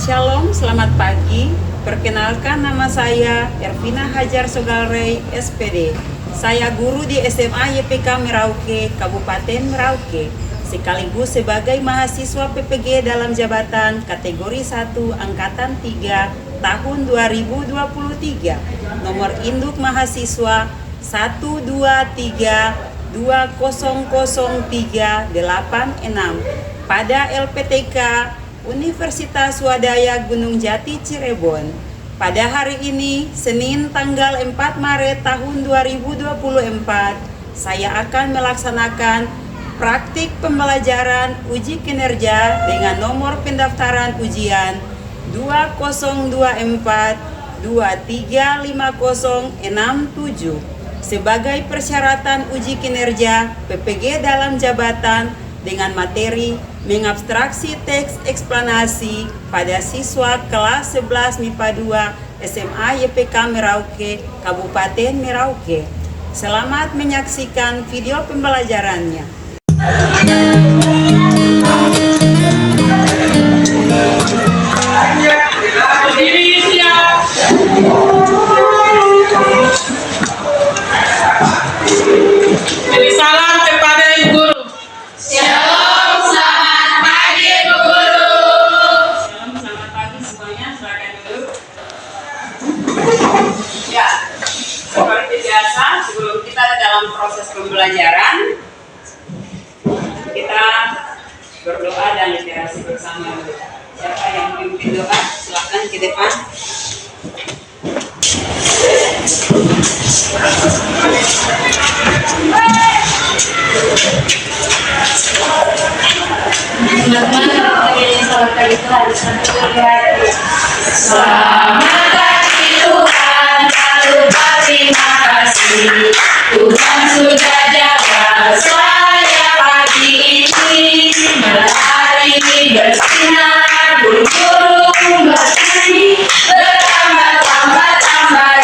Shalom, selamat pagi. Perkenalkan, nama saya Ervina Hajar Sogalrey, SPD. Saya guru di SMA YPK Merauke, Kabupaten Merauke, sekaligus sebagai mahasiswa PPG dalam jabatan kategori 1 Angkatan 3 tahun 2023. Nomor induk mahasiswa 123200386 pada LPTK Universitas Swadaya Gunung Jati Cirebon. Pada hari ini, Senin tanggal 4 Maret tahun 2024, saya akan melaksanakan praktik pembelajaran uji kinerja dengan nomor pendaftaran ujian 2024-235067 sebagai persyaratan uji kinerja PPG dalam jabatan dengan materi mengabstraksi teks eksplanasi pada siswa kelas 11 MIPA 2 SMA YPK Merauke, Kabupaten Merauke. Selamat menyaksikan video pembelajarannya. Beri salam kepada Ibu Guru. Shalom, selamat pagi Ibu Guru. Shalom, selamat pagi semuanya. Silakan duduk. Ya, seperti biasa, sebelum kita dalam proses pembelajaran, kita berdoa dan literasi bersama. Siapa yang memimpin doa, silakan ke depan. Selamat pagi Tuhan, lalu berterima kasih. Tuhan sudah jaga saya pagi ini. Matahari bersinar, burung bernyanyi, bertambah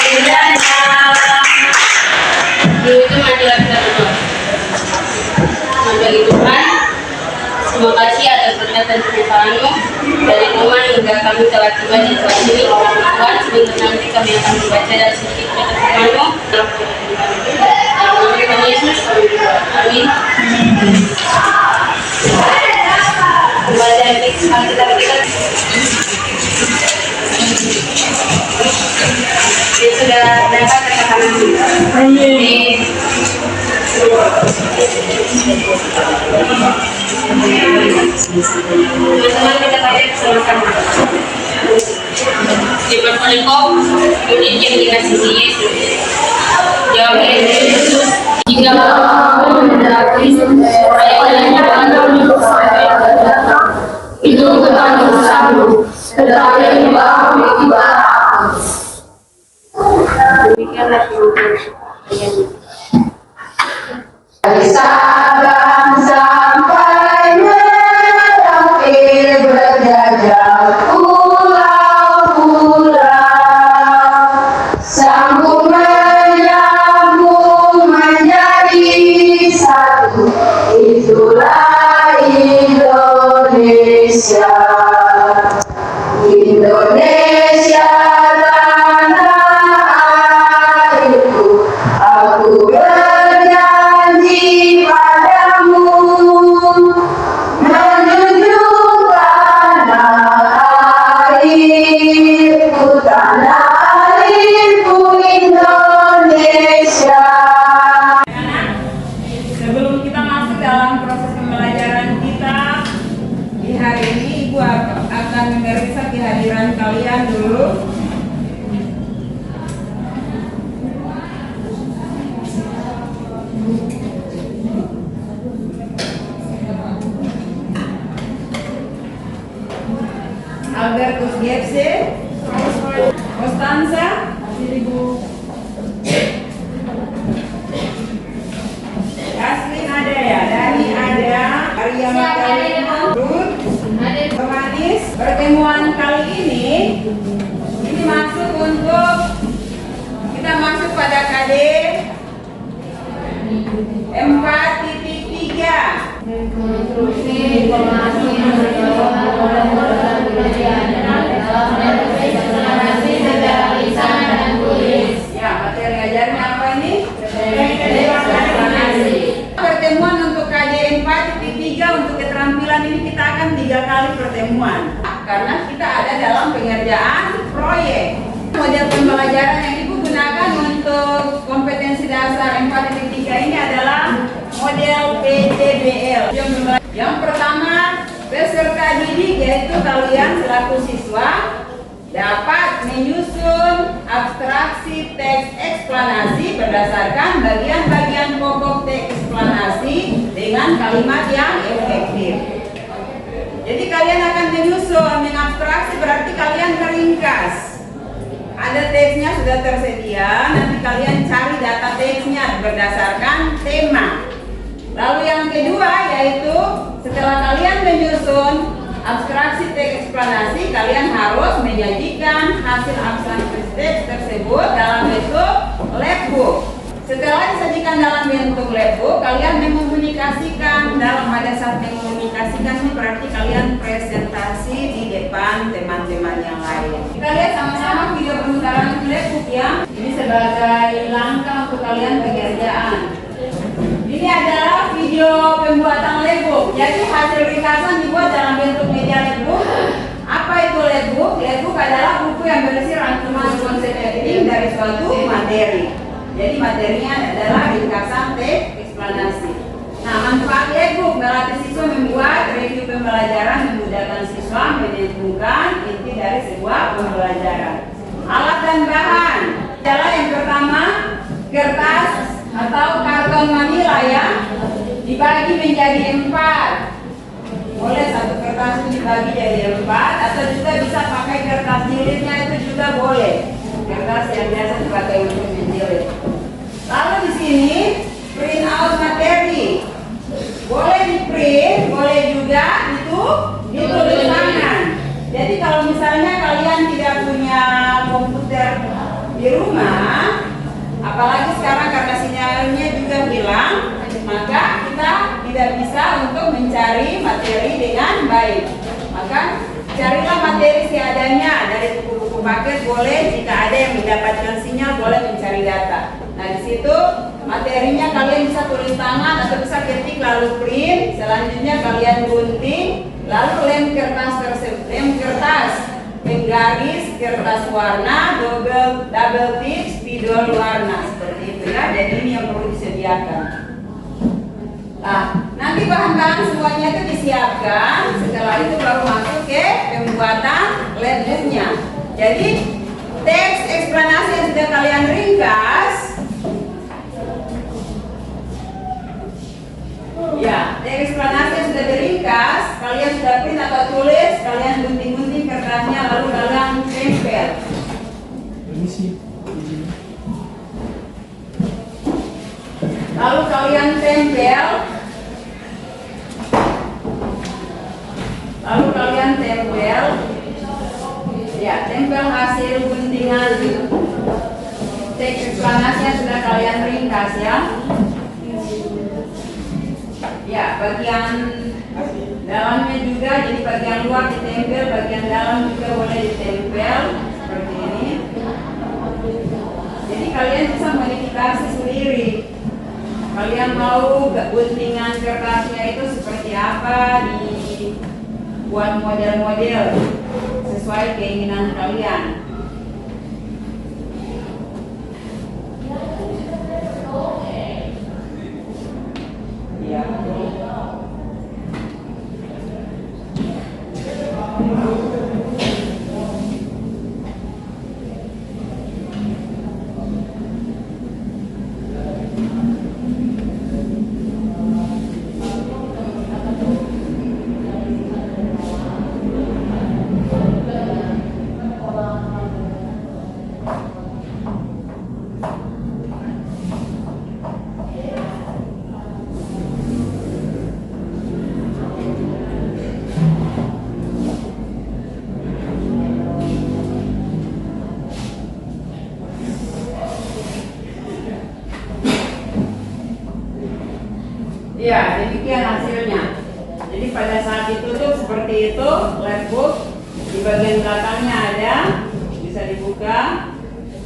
indahnya. Itu marilah kita berdoa. Bagi Tuhan, terima kasih atas berkat dan firman-Mu. Dari Tuhan hingga kami telah tiba di tempat ini. Tuhan, sebentar nanti kami akan membaca dan sedikit kata firman-Mu. Dalam nama Tuhan Yesus kami berdoa. Amin. Membaca teks Alkitab kita. Dia sudah dapat katakan amin. Teman-teman, kita baca bersama-sama. Di perpelengkop unit yang dikasihi Yesus. Jawab Yesus, jika kamu mendapati orang yang itu bukan urusanmu, tetapi kamu ibadah. Demikianlah firman Tuhan. Dari Sabang sampai Merauke berjajah pulau-pulau, sambung menyambung menjadi satu. Itulah Indonesia. Indonesia tanah airku, aku berjanji padamu menunjuk tanah airku Indonesia. Sebelum kita masuk dalam proses pembelajaran kita di hari ini, Ibu akan memeriksa kehadiran kalian dulu. Albertus Gepse, Constanza, Yaslin ada ya, Dani ada, Arya Magdalena, Ruth, Yohanis. Pertemuan kali ini masuk untuk kita masuk pada KD 4.3. keterampilan ini kita akan 3 kali pertemuan karena kita ada dalam pengerjaan proyek. Model pembelajaran yang Ibu gunakan untuk kompetensi dasar 4.3 ini adalah model PJBL. Yang pertama, peserta didik yaitu kalian selaku siswa dapat menyusun abstraksi teks eksplanasi berdasarkan bagian-bagian pokok teks eksplanasi dengan kalimat yang efektif. Jadi kalian akan menyusun, mengabstraksi berarti kalian meringkas. Ada teksnya sudah tersedia, nanti kalian cari data teksnya berdasarkan tema. Lalu yang kedua yaitu setelah kalian menyusun abstraksi teks eksplanasi, kalian harus menyajikan hasil abstraksi teks tersebut dalam bentuk labbook. Setelah disajikan dalam bentuk labbook, kalian mengkomunikasikan. Pada saat mengkomunikasikan ini berarti kalian presentasi di depan teman-teman yang lain. Kita lihat sama-sama video pemutaran labbook ya. Ini sebagai langkah untuk kalian pengerjaan. Ini adalah video pembuatan labbook. Jadi hasil ringkasan dibuat dalam bentuk media labbook. Apa itu labbook? Labbook adalah buku yang berisi rangkuman konsep penting dari suatu materi. Jadi materinya adalah ringkasan teks eksplanasi. Nah, manfaat labbook melatih siswa membuat review pembelajaran, memudahkan siswa menentukan inti dari sebuah pembelajaran. Alat dan bahan adalah yang pertama kertas atau karton manila ya, dibagi menjadi 4. Boleh satu kertas itu dibagi jadi 4 atau juga bisa pakai kertas jilidnya, itu juga boleh. Kertas yang biasa dipakai untuk menjilid. Lalu di sini print out materi. Boleh di print, boleh juga ditulis tangan. Jadi kalau misalnya kalian tidak punya komputer di rumah, apalagi sekarang karena sinyalnya juga hilang, maka kita tidak bisa untuk mencari materi dengan baik. Maka carilah materi seadanya dari buku-buku paket, boleh. Jika ada yang mendapatkan sinyal, boleh mencari data. Nah, di situ materinya kalian bisa tulis tangan atau bisa ketik lalu print. Selanjutnya kalian gunting, lalu lem kertas tersebut, lem kertas, penggaris kertas warna, double tip, spidol warna seperti itu ya. Jadi ini yang perlu disediakan. Nah, nanti bahan-bahan semuanya itu disiapkan. Setelah itu baru masuk ke pembuatan labbooknya. Jadi teks eksplanasi yang sudah kalian ringkas, ya, teks eksplanasi yang sudah diringkas, kalian sudah print atau tulis, kalian gunting-gunting kertasnya lalu kalian tempel. Lalu kalian tempel. Ya, tempel hasil guntingan teks eksplanasi yang sudah kalian ringkas ya. Ya, bagian dalamnya juga, jadi bagian luar ditempel, bagian dalam juga boleh ditempel seperti ini. Jadi kalian bisa modifikasi sendiri. Kalian mau guntingan kertasnya itu seperti apa, dibuat model-model sesuai keinginan kalian. Ya. Ya, demikian hasilnya. Jadi pada saat ditutup seperti itu, labbook di bagian belakangnya ada, bisa dibuka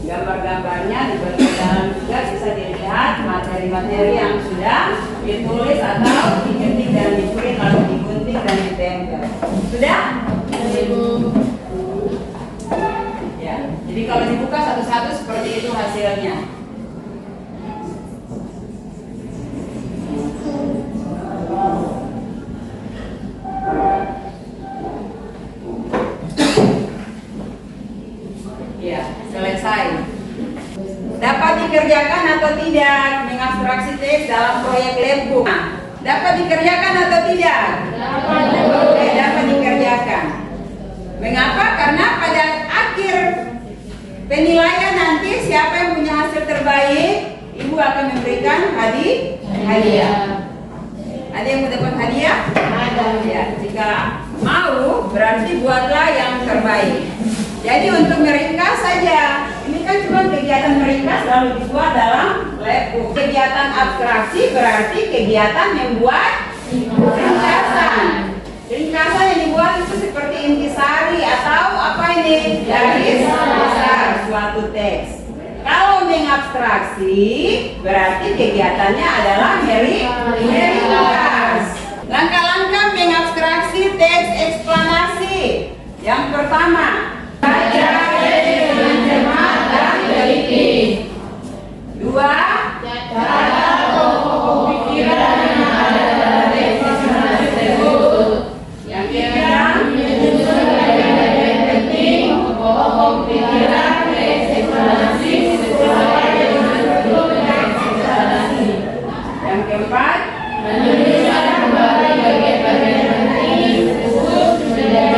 gambar-gambarnya, di bagian dalam juga bisa dilihat materi-materi yang sudah ditulis atau diketik dan diprint lalu digunting tidak mengabstraksi teks dalam proyek Labbook? Dapat dikerjakan atau tidak? Dapat dikerjakan. Mengapa? Karena pada akhir penilaian nanti siapa yang punya hasil terbaik, ibu akan memberikan hadiah. Ada yang mau dapat hadiah? Ada. Ya, jika mau berarti buatlah yang terbaik. Jadi untuk meringkas saja, ini kan cuma kegiatan meringkas lalu dibuat dalam Labbook. Kegiatan abstraksi berarti kegiatan membuat ringkasan. Ringkasan yang dibuat itu seperti intisari atau apa ini? Garis besar suatu teks. Kalau mengabstraksi berarti kegiatannya adalah meringkas. Langkah-langkah mengabstraksi teks eksplanasi. Yang pertama, baca dengan cermat dan teliti. Dua, catat pokok pikiran yang ada pada teks eksplanasi tersebut. Yang ketiga, menyusun bagian penting pokok pikiran teks eksplanasi sesuai dengan struktur teks eksplanasi. Yang keempat, menuliskan kembali bagian-bagian penting tersebut menjadi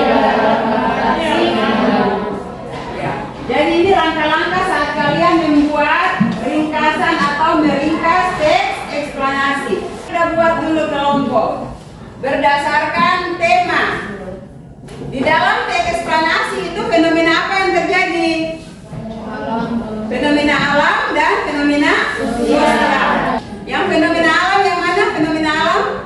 jadi ini langkah-langkah saat kalian membuat ringkasan atau meringkas teks eksplanasi. Kita buat dulu kelompok berdasarkan tema. Di dalam teks eksplanasi itu fenomena apa yang terjadi? Fenomena alam dan fenomena sosial. Yang fenomena alam yang mana? Fenomena alam?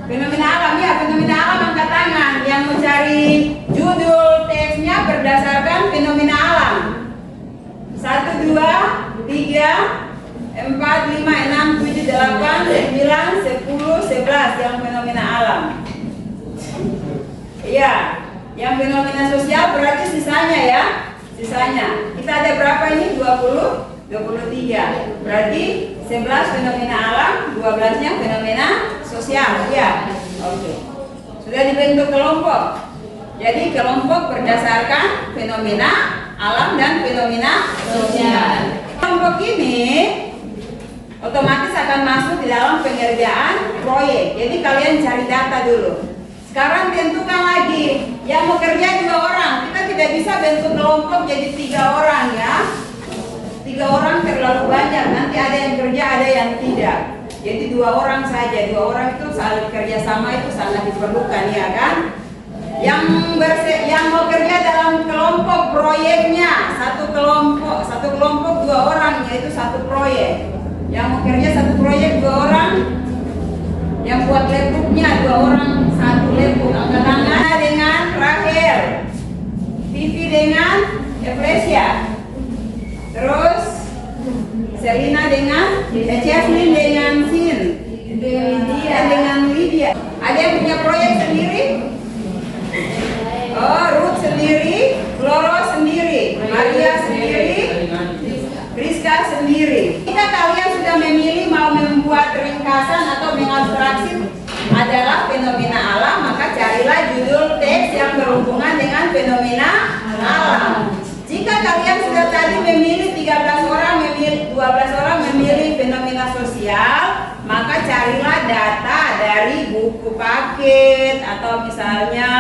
Fenomena alam ya, fenomena alam angkat tangan. Yang mencari judul teksnya berdasarkan fenomena alam. 1, 2, 3, 4, 5, 6, 7, 8, 9, 10, 11 yang fenomena alam. Iya, yang fenomena sosial berarti sisanya ya. Sisanya. Kita ada berapa ini? 23. Berarti 11 fenomena alam, 12-nya fenomena sosial. Ya. Oke. Sudah dibentuk kelompok. Jadi kelompok berdasarkan fenomena alam dan fenomena sosial. Kelompok ini otomatis akan masuk di dalam pengerjaan proyek. Jadi kalian cari data dulu. Sekarang tentukan lagi yang mau kerja 2 orang. Kita tidak bisa bentuk kelompok jadi 3 orang ya. 3 orang terlalu banyak. Nanti ada yang kerja, ada yang tidak. Jadi 2 orang saja. 2 orang itu saling kerjasama itu sangat diperlukan ya kan. Yang mau kerja dalam kelompok proyeknya satu kelompok 2 orang yaitu satu proyek. Yang mau kerja satu proyek 2 orang. Yang buat Labbooknya 2 orang satu Labbook. Angkat tangan dengan Rahel, Vivi dengan Eflesia, terus Selina dengan Jesslyn dengan Sin, Lydia dengan Lydia. Ada yang punya proyek sendiri? Oh, Ruth sendiri, Floro sendiri, Maria sendiri, Rizka sendiri. Jika kalian sudah memilih mau membuat ringkasan atau mengabstraksi adalah fenomena alam, maka carilah judul teks yang berhubungan dengan fenomena alam. Jika kalian sudah tadi memilih 13 orang, memilih 12 orang memilih fenomena sosial, maka carilah data dari buku paket atau misalnya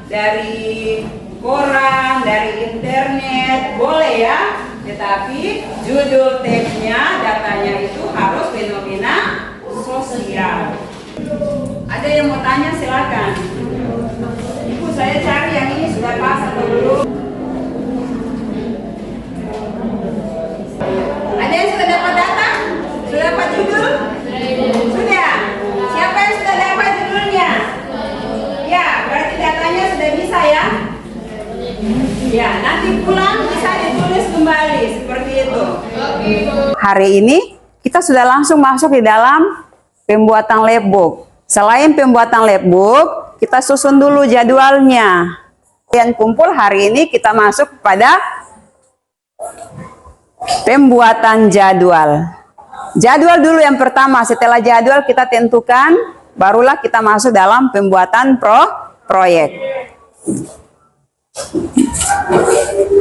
dari koran, dari internet, boleh ya. Tetapi judul teksnya, datanya itu harus fenomena sosial. Ada yang mau tanya silakan. Ibu, saya cari yang ini sudah pas atau belum? Ada yang sudah dapat data? Sudah dapat judul? Sudah. Siapa yang sudah dapat judulnya? Ya, berarti datanya sudah bisa ya. Ya, nanti pulang bisa ditulis kembali seperti itu. Hari ini kita sudah langsung masuk di dalam pembuatan Labbook. Selain pembuatan Labbook, kita susun dulu jadwalnya. Yang kumpul hari ini kita masuk pada pembuatan jadwal. Jadwal dulu yang pertama. Setelah jadwal kita tentukan, barulah kita masuk dalam pembuatan proyek.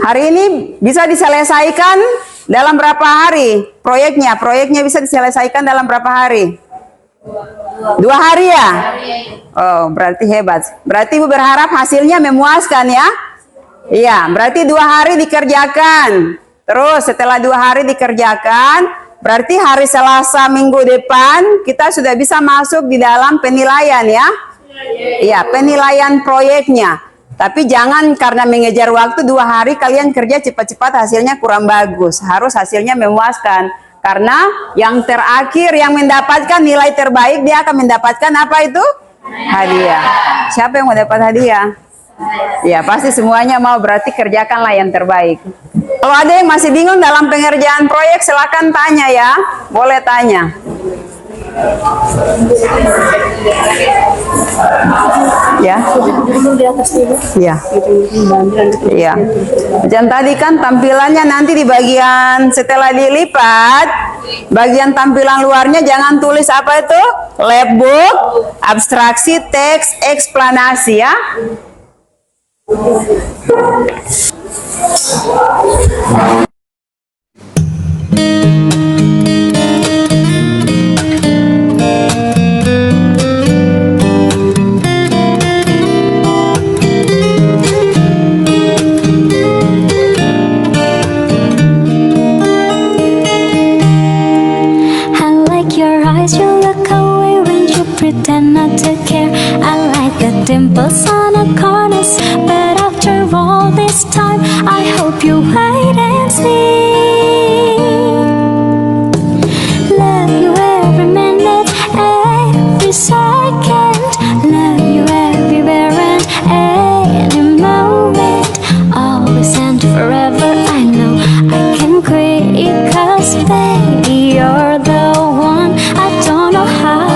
Hari ini bisa diselesaikan Dalam berapa hari proyeknya? Proyeknya bisa diselesaikan dalam berapa hari? 2 hari ya? Oh, berarti hebat. Berarti Ibu berharap hasilnya memuaskan ya? Iya, berarti 2 hari dikerjakan. Terus setelah 2 hari dikerjakan, berarti hari Selasa minggu depan kita sudah bisa masuk di dalam penilaian ya? Iya, penilaian proyeknya. Tapi jangan karena mengejar waktu 2 hari kalian kerja cepat-cepat hasilnya kurang bagus. Harus hasilnya memuaskan. Karena yang terakhir yang mendapatkan nilai terbaik dia akan mendapatkan apa itu? Hadiah. Siapa yang mau dapat hadiah? Ya pasti semuanya mau, berarti kerjakanlah yang terbaik. Kalau ada yang masih bingung dalam pengerjaan proyek silakan tanya ya. Boleh tanya. Ya. Iya. Iya. Dan tadi kan tampilannya nanti di bagian setelah dilipat, bagian tampilan luarnya jangan tulis apa itu? Labbook, abstraksi, teks, eksplanasi ya. Pretend not to care. I like the dimples on the corners, but after all this time, I hope you wait and see. Love you every minute, every second. Love you everywhere and any moment. Always and forever. I know I can quit, 'cause baby, you're the one. I don't know how.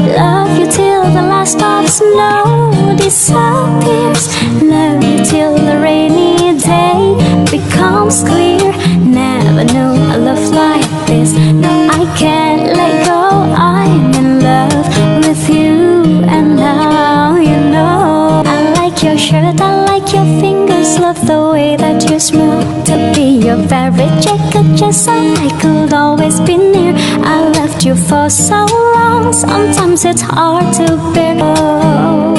Love you till the last of snow disappears. Love you till the rainy day becomes clear. Never knew a love like this. No, I can't let go. I'm in love with you, and now you know. I like your shirt, I like your fingers, love the way that you smell. To be your favorite jacket, just so I could always be near. I loved you for so long, sometimes it's hard to bear. Oh.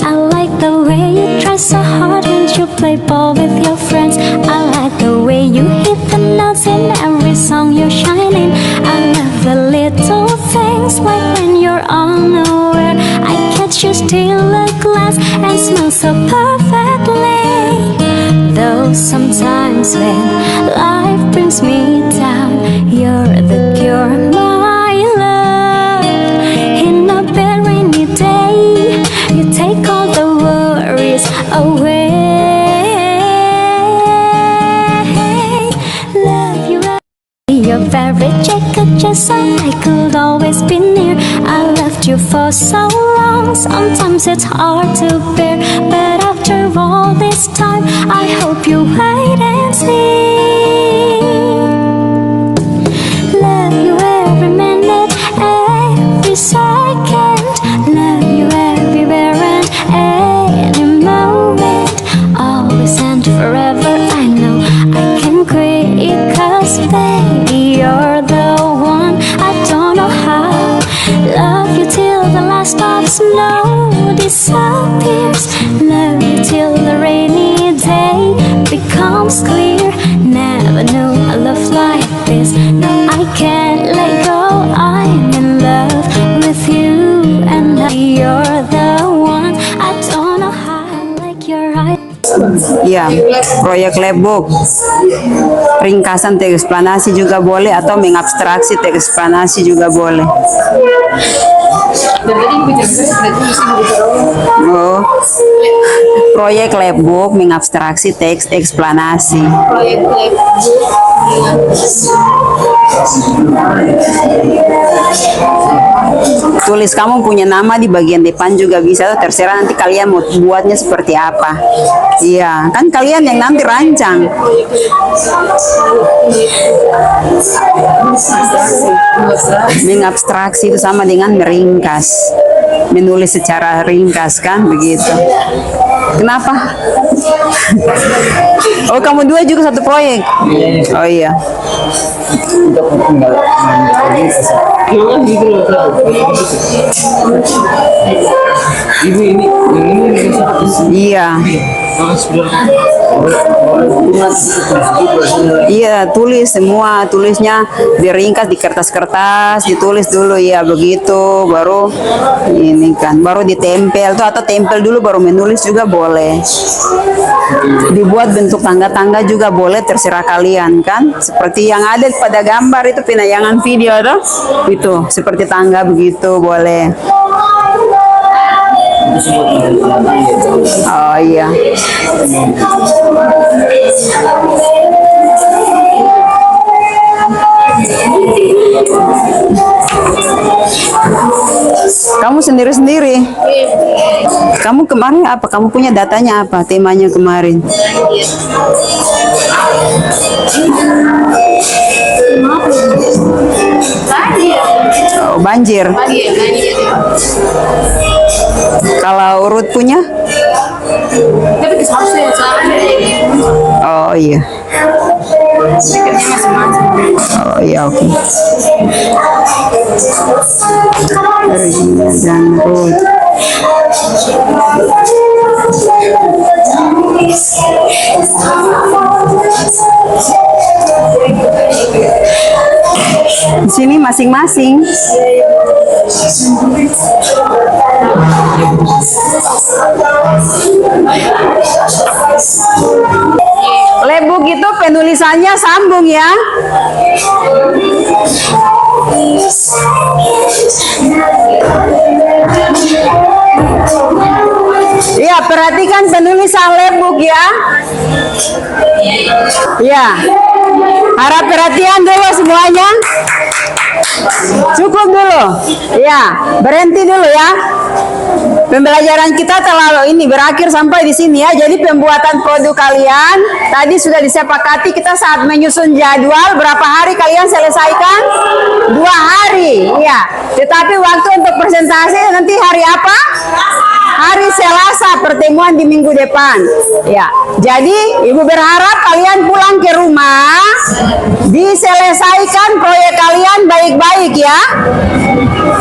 I like the way you try so hard when you play ball with your friends. I like the way you hit the notes in every song you're shining. I love the little things, like when you're unaware. I catch you steal a glass and smell so perfectly. Though sometimes when life brings me down, you're the cure, my love. In a bad rainy day, you take all the worries away. Love you, your favorite jacket, just so I could always be near. I loved you for so long, sometimes it's hard to bear. But after all this time, I hope you wait and see. Love you every minute, every second. Love you everywhere and any moment. Always and forever. I know I can quit, 'cause baby, you're the one. I don't know how. Love you till the last of snow disappears. Love you till the rainy day becomes clear. Never knew a love like this. No, I can't let go. I'm in love with you, and you're the one. I don't know how. Like your eyes. Ya, proyek labbook. Ringkasan teks eksplanasi juga boleh, atau mengabstraksi teks eksplanasi juga boleh. Oh, proyek labbook mengabstraksi teks eksplanasi. Tulis kamu punya nama di bagian depan juga bisa, terserah nanti kalian mau buatnya seperti apa. Iya, kan kalian yang nanti rancang. Mengabstraksi itu sama dengan meringkas. menulis secara ringkas kan begitu. Kenapa? Oh, kamu dua juga satu proyek? Oh iya. Iya. Iya, tulis semua, tulisnya diringkas di kertas-kertas, ditulis dulu ya begitu, baru ini kan, baru ditempel tuh atau tempel dulu baru menulis juga boleh. Dibuat bentuk tangga-tangga juga boleh, terserah kalian kan. Seperti yang ada pada gambar itu penayangan video tuh, itu seperti tangga begitu boleh. Oh iya. Kamu sendiri-sendiri. Kamu kemarin apa? Kamu punya datanya apa? Temanya kemarin? Oh, banjir. Kalau urut punya? Oh iya. Oh iya, oke. Regina dan Ruth. Di sini masing-masing. Lebuk itu penulisannya sambung ya. Iya, perhatikan penulisan lebuk ya. Ya, harap perhatian dulu semuanya. Cukup dulu. Ya, berhenti dulu ya. Pembelajaran kita telah ini berakhir sampai di sini ya. Jadi pembuatan produk kalian tadi sudah disepakati, kita saat menyusun jadwal berapa hari kalian selesaikan? 2 hari. Ya. Tetapi waktu untuk presentasi nanti hari apa? Hari Selasa, pertemuan di minggu depan. Ya. Jadi Ibu berharap kalian pulang ke rumah diselesaikan proyek kalian baik-baik ya.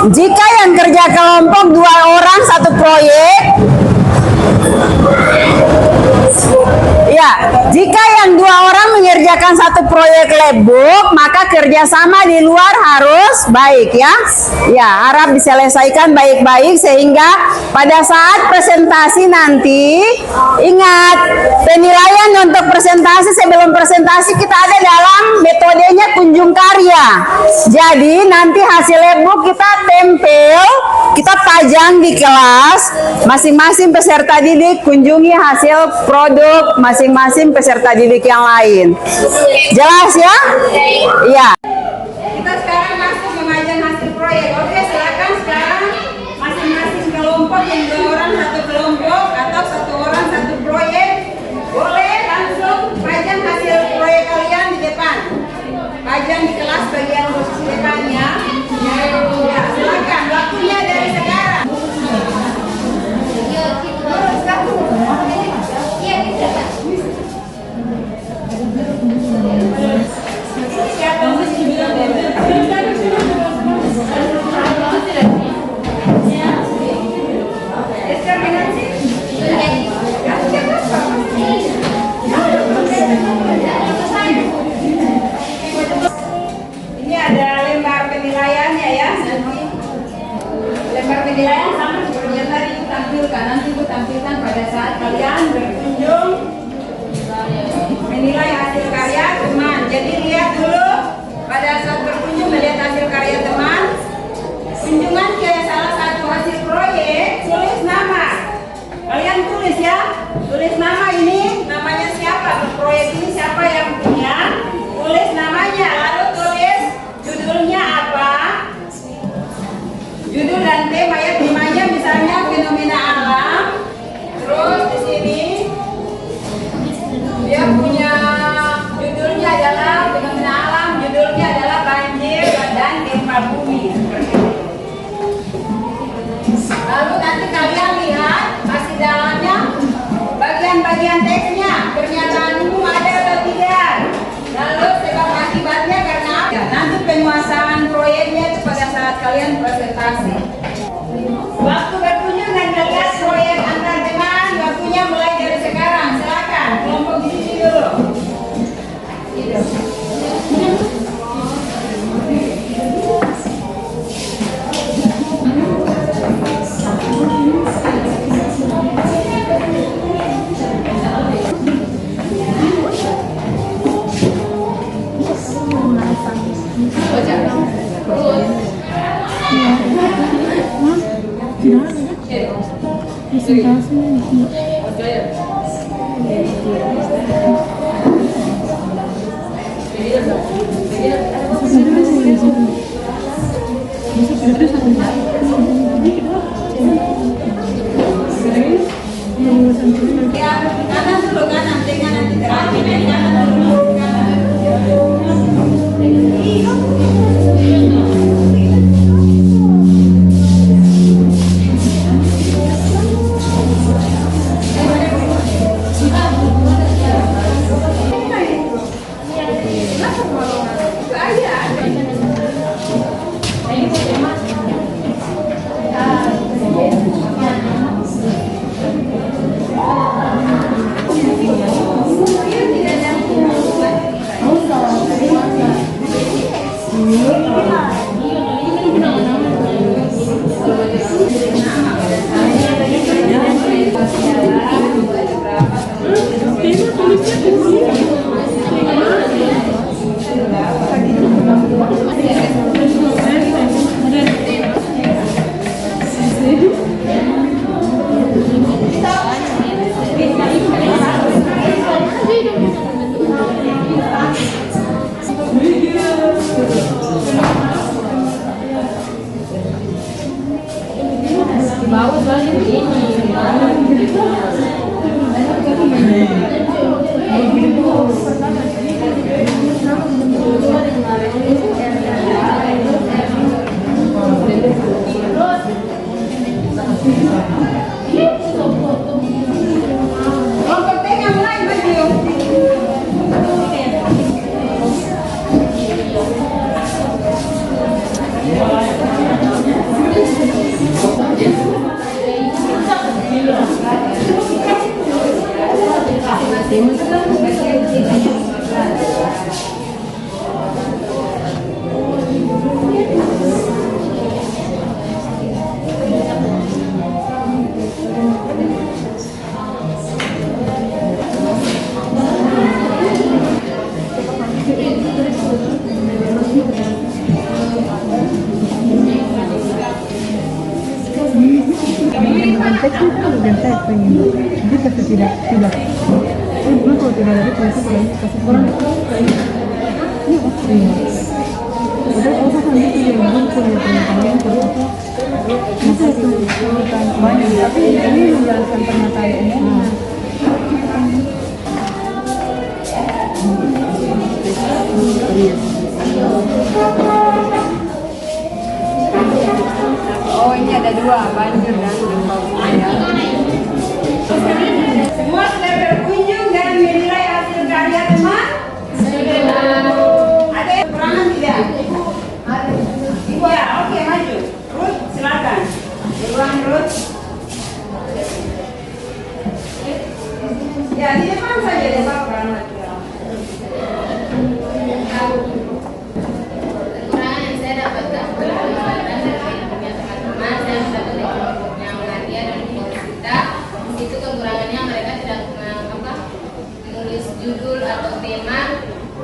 Jika yang kerja kelompok 2 orang 1 proyek, ya, jika yang 2 orang mengerjakan 1 proyek labbook, maka kerjasama di luar harus baik ya. Ya, harap diselesaikan baik-baik sehingga pada saat presentasi nanti, ingat penilaian untuk presentasi sebelum presentasi kita ada dalam metodenya kunjung karya. Jadi nanti hasil labbook kita tempel, kita pajang di kelas, masing-masing peserta didik kunjungi hasil produk masing-masing peserta didik yang lain. Jelas ya? Iya. Kita sekarang masuk memajang hasil proyek. Oke, silakan sekarang masing-masing kelompok yang 2 orang 1 kelompok atau 1 orang 1 proyek boleh langsung pajang hasil proyek kalian di depan. Pajang di kelas bagian posisi depannya. Ya, silakan waktunya dari sekarang. Ini ada lembar penilaiannya ya. Lembar penilaian sama seperti yang tadi Ibu tampilkan. Nanti Ibu tampilkan pada saat kalian berkunjung menilai hasil karya teman. Jadi lihat dulu pada saat berkunjung melihat hasil karya teman. Kunjungan ke salah satu hasil proyek, tulis nama. Kalian tulis ya. Tulis nama ini, namanya siapa? Proyek ini siapa yang punya? Tulis namanya, lalu tulis judulnya apa? Judul dan tema ya, temanya misalnya fenomena alam. Terus di sini dia punya judulnya adalah fenomena alam, judulnya adalah Kanan dulu, kanan, dengan nanti terakhir. Kanan dulu, kanan. Oh, ini ada dua, banjir dan gempa bumi ya. Semua sudah berkunjung dan menilai hasil karya teman? Ada yang kekurangan tidak? Ibu ya, oke maju. Ruth, silakan. Ulang Ruth. Ya, di depan saja deh Pak. Kekurangan yang saya dapatkan berdasarkan dari teman-teman dan satu lagi yang Nadia dan kita itu kekurangannya mereka tidak menulis judul atau tema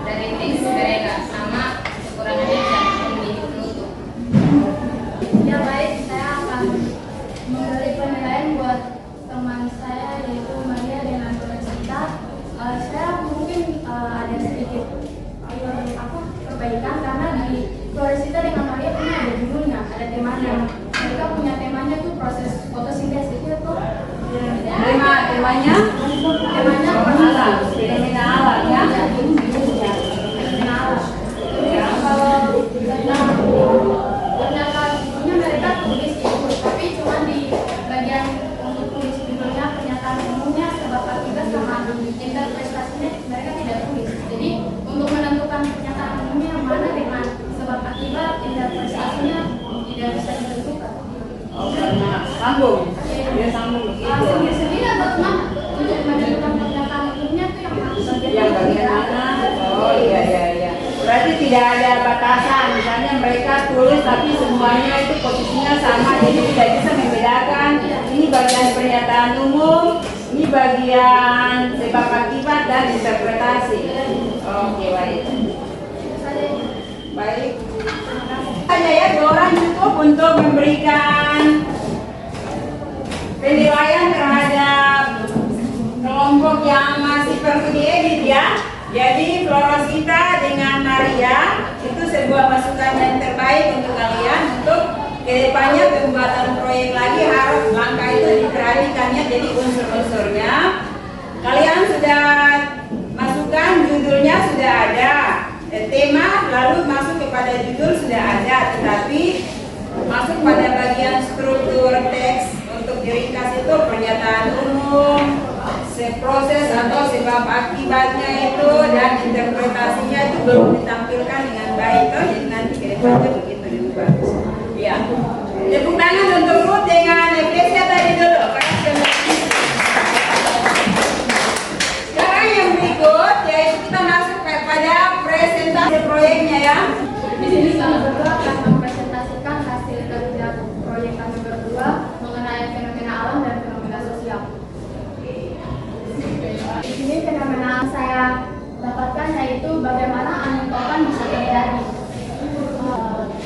dari teks mereka, sama kekurangannya tidak memiliki penutup. Yang baik, saya akan memberi penilaian buat teman saya yaitu Maria dengan Floresta. Saya mungkin ada sedikit perbaikan karena di Floresta dengan Maria punya ada judulnya, ada temanya. Mereka punya temanya tuh proses fotosintesis itu tuh. Temanya alam, fenomena alam ya. Fenomena alam. Kalau ternyata judulnya mereka tulis itu, tapi cuma di bagian untuk tulis judulnya pernyataan umumnya sebab akibat sama interpretasinya mereka tidak tulis. Jadi untuk menentukan pernyataan umumnya yang mana dengan sebab akibat interpretasinya tidak bisa ditentukan. Oh, karena sambung. Dia sambung begitu. Sendiri atau mana untuk menentukan pernyataan umumnya itu yang Yang bagian mana? Oh iya. Berarti tidak ada batasan. Misalnya mereka tulis tapi semuanya itu posisinya sama, jadi tidak bisa membedakan. Ini bagian pernyataan umum, ini bagian sebab akibat dan interpretasi. Oke, baik. Baik. Hanya ya 2 orang cukup untuk memberikan penilaian terhadap kelompok yang masih perlu diedit ya. Jadi Florosita dengan Maria itu sebuah masukan yang terbaik untuk kalian untuk kedepannya pembuatan proyek lagi harus langkah itu diperhatikannya. Jadi unsur-unsurnya kalian sudah masukkan, judulnya sudah ada, tema lalu masuk kepada judul sudah ada, tetapi masuk pada bagian struktur teks untuk diringkas itu pernyataan umum, proses atau sebab akibatnya itu dan interpretasinya itu belum ditampilkan dengan baik toh, jadi nanti ke depannya begitu diubah. Ya. Tepuk tangan untuk Ruth dengan Eklesia tadi dulu. Sekarang yang berikut yaitu kita masuk kepada presentasi proyeknya ya. Di sini kami berdua akan mempresentasikan hasil kerja proyek kami berdua mengenai fenomena alam dan fenomena sosial. Di sini fenomena saya dapatkan yaitu bagaimana angin topan bisa terjadi.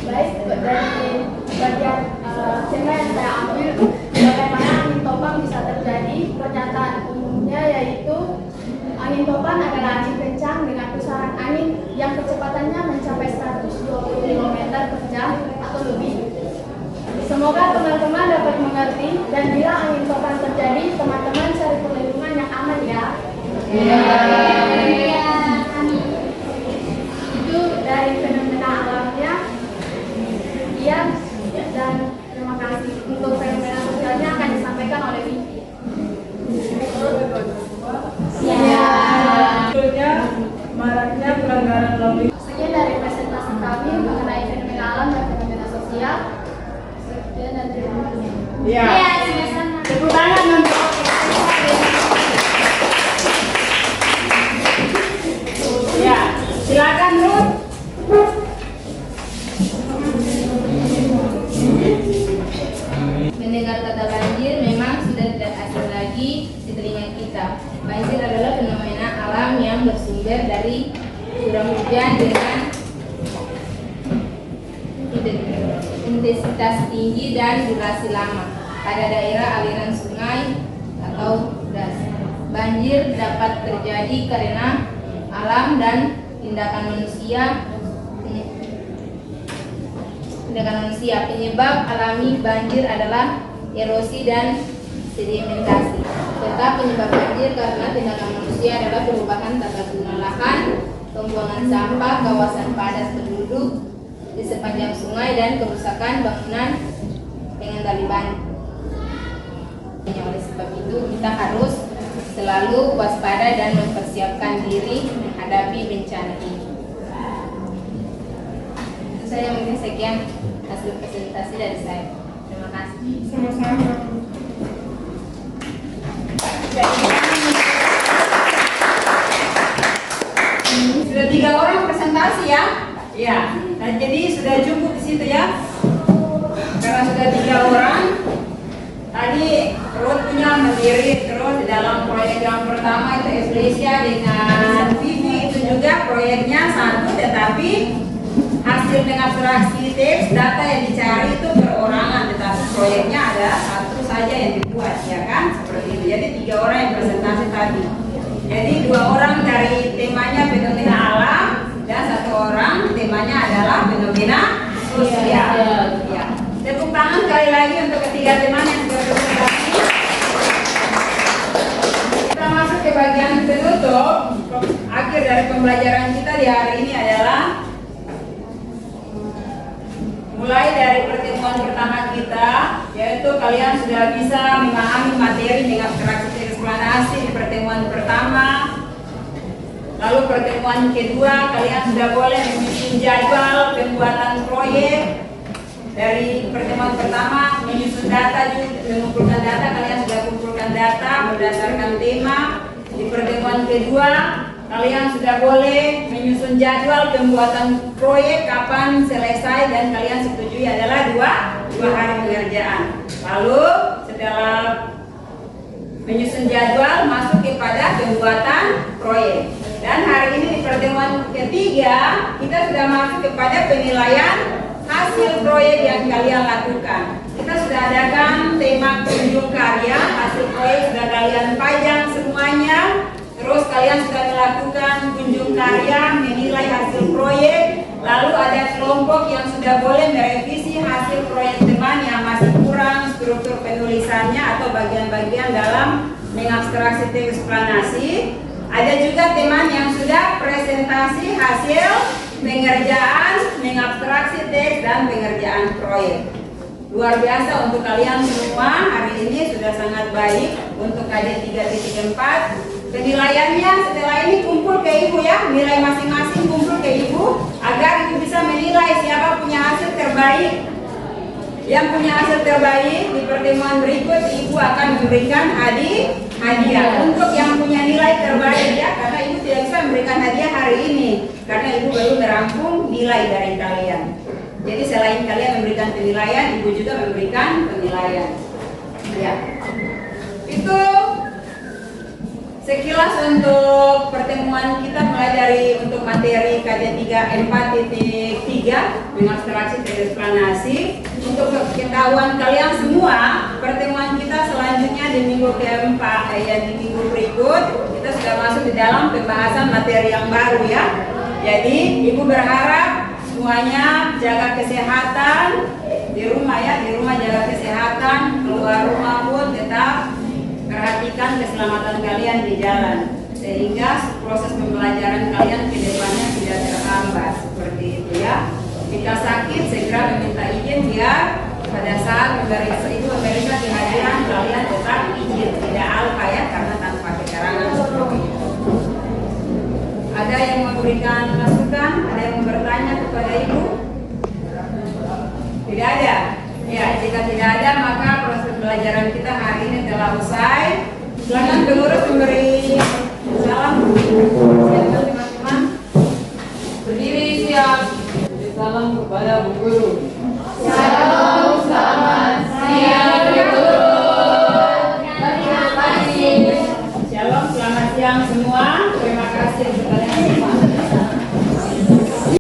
Baik dari bagian tema yang saya ambil, bagaimana angin topan bisa terjadi. Pernyataan umumnya yaitu angin topan adalah angin kencang dengan pusaran angin yang kecepatannya mencapai 120 km per jam atau lebih. Semoga teman-teman dapat mengerti dan bila angin topan terjadi, teman-teman cari perlindungan yang aman ya. Itu dari fenomena alamnya. Iya, dan terima kasih. Untuk fenomena sosialnya akan disampaikan oleh Vicky. Sebetulnya maraknya pelanggaran lalu lintas. Sekian dari presentasi kami mengenai fenomena alam dan fenomena sosial. Sekian dan terima kasih. Ya. Sama-sama. Tepuk tangan untuk ya, silakan Ruth. Mendengar kata banjir memang sudah tidak asing lagi di telinga kita. Banjir adalah fenomena alam yang bersumber dari curah hujan dengan intensitas tinggi dan durasi lama pada daerah aliran sungai atau das. Banjir dapat terjadi karena alam dan tindakan manusia. Penyebab alami banjir adalah erosi dan sedimentasi. Serta penyebab banjir karena tindakan manusia adalah perubahan tata guna lahan, pembuangan sampah, kawasan padat penduduk di sepanjang sungai dan kerusakan bangunan pengendali banjir. Oleh sebab itu kita harus selalu waspada dan mempersiapkan diri menghadapi bencana ini. Itu saya mungkin sekian hasil presentasi dari saya. Terima kasih. Sama-sama. Sudah 3 orang presentasi ya. Ya. Nah, jadi sudah cukup di situ ya. Karena sudah 3 orang. Tadi Ruth punya mendiri terus di dalam proyek yang pertama itu Eklesia dengan Vivi itu juga proyeknya satu, tetapi hasil dengan abstraksi teks data yang dicari itu perorangan, tetapi proyeknya ada satu saja yang dibuat ya kan seperti itu. Jadi 3 orang yang presentasi tadi. Jadi 2 orang dari temanya fenomena alam dan 1 orang temanya adalah fenomena sosial. Ya. Tepuk tangan sekali lagi untuk ketiga teman yang sudah presentasi. Kita masuk ke bagian penutup. Akhir dari pembelajaran kita di hari ini adalah mulai dari pertemuan pertama kita, yaitu kalian sudah bisa memahami materi dengan abstraksi eksplanasi di pertemuan pertama. Lalu pertemuan kedua, kalian sudah boleh menyusun jadwal pembuatan proyek. Dari pertemuan pertama menyusun data, mengumpulkan data, kalian sudah kumpulkan data berdasarkan tema. Di pertemuan kedua, kalian sudah boleh menyusun jadwal pembuatan proyek kapan selesai dan kalian setujui adalah 2 hari pengerjaan. Lalu setelah menyusun jadwal masuk kepada pembuatan proyek. Dan hari ini di pertemuan ketiga kita sudah masuk kepada penilaian hasil proyek yang kalian lakukan. Kita sudah adakan tema kunjung karya, hasil proyek sudah kalian pajang semuanya. Terus kalian sudah melakukan kunjung karya, menilai hasil proyek. Lalu ada kelompok yang sudah boleh merevisi hasil proyek teman yang masih kurang struktur penulisannya atau bagian-bagian dalam mengabstraksi teks eksplanasi. Ada juga teman yang sudah presentasi hasil pengerjaan, mengabstraksi teks dan pengerjaan proyek. Luar biasa untuk kalian semua, hari ini sudah sangat baik untuk KD 3.4. Penilaiannya setelah ini kumpul ke ibu ya, nilai masing-masing kumpul ke ibu agar ibu bisa menilai siapa punya hasil terbaik. Yang punya hasil terbaik di pertemuan berikut ibu akan memberikan hadiah untuk yang punya nilai terbaik ya, karena ibu tidak bisa memberikan hadiah hari ini karena ibu baru merampung nilai dari kalian. Jadi selain kalian memberikan penilaian, ibu juga memberikan penilaian. Ya, itu sekilas untuk pertemuan kita mulai dari untuk materi KD 4.3 mengabstraksi teks eksplanasi. Untuk pengetahuan kalian semua, pertemuan kita selanjutnya di minggu keempat di minggu berikut kita sudah masuk di dalam pembahasan materi yang baru ya. Jadi ibu berharap semuanya jaga kesehatan di rumah ya, di rumah jaga kesehatan, keluar rumah pun tetap perhatikan keselamatan kalian di jalan sehingga proses pembelajaran kalian ke depannya tidak terhambat seperti itu ya. Jika sakit segera meminta izin biar pada saat ibu memeriksa kehadiran kalian tetap izin, tidak alfa ya, karena tanpa keterangan seperti itu. Ada yang memberikan masukan, ada yang bertanya kepada ibu? Tidak ada? Ya, jika tidak ada maka proses pembelajaran kita hari ini telah usai. Silakan pengurus memberi salam. Silakan teman-teman. Berdiri siap. Salam kepada Bu Guru.